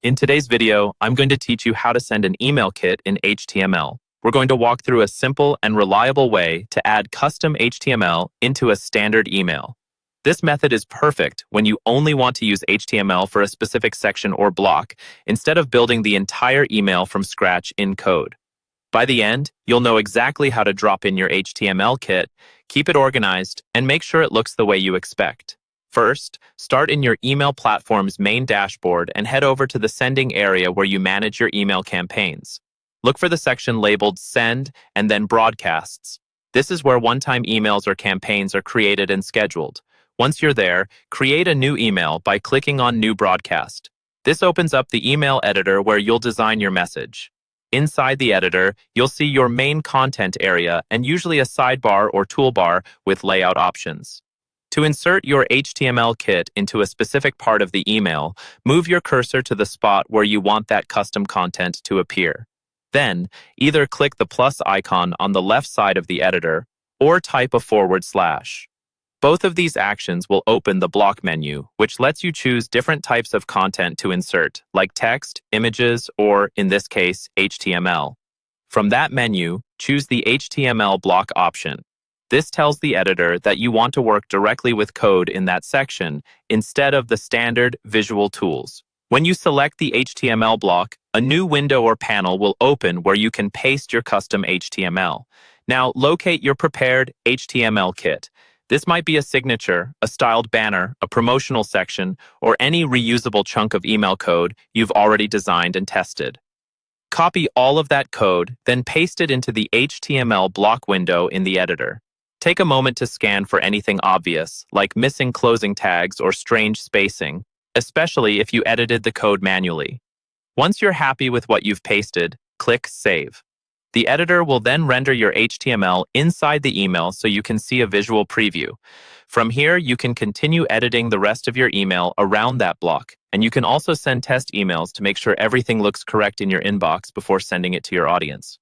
In today's video, I'm going to teach you how to send an email kit in HTML. We're going to walk through a simple and reliable way to add custom HTML into a standard email. This method is perfect when you only want to use HTML for a specific section or block, instead of building the entire email from scratch in code. By the end, you'll know exactly how to drop in your HTML kit, keep it organized, and make sure it looks the way you expect. First, start in your email platform's main dashboard and head over to the sending area where you manage your email campaigns. Look for the section labeled Send and then Broadcasts. This is where one-time emails or campaigns are created and scheduled. Once you're there, create a new email by clicking on New Broadcast. This opens up the email editor where you'll design your message. Inside the editor, you'll see your main content area and usually a sidebar or toolbar with layout options. To insert your HTML kit into a specific part of the email, move your cursor to the spot where you want that custom content to appear. Then, either click the plus icon on the left side of the editor or type a /. Both of these actions will open the block menu, which lets you choose different types of content to insert, like text, images, or, in this case, HTML. From that menu, choose the HTML block option. This tells the editor that you want to work directly with code in that section instead of the standard visual tools. When you select the HTML block, a new window or panel will open where you can paste your custom HTML. Now, locate your prepared HTML kit. This might be a signature, a styled banner, a promotional section, or any reusable chunk of email code you've already designed and tested. Copy all of that code, then paste it into the HTML block window in the editor. Take a moment to scan for anything obvious, like missing closing tags or strange spacing, especially if you edited the code manually. Once you're happy with what you've pasted, click Save. The editor will then render your HTML inside the email so you can see a visual preview. From here, you can continue editing the rest of your email around that block, and you can also send test emails to make sure everything looks correct in your inbox before sending it to your audience.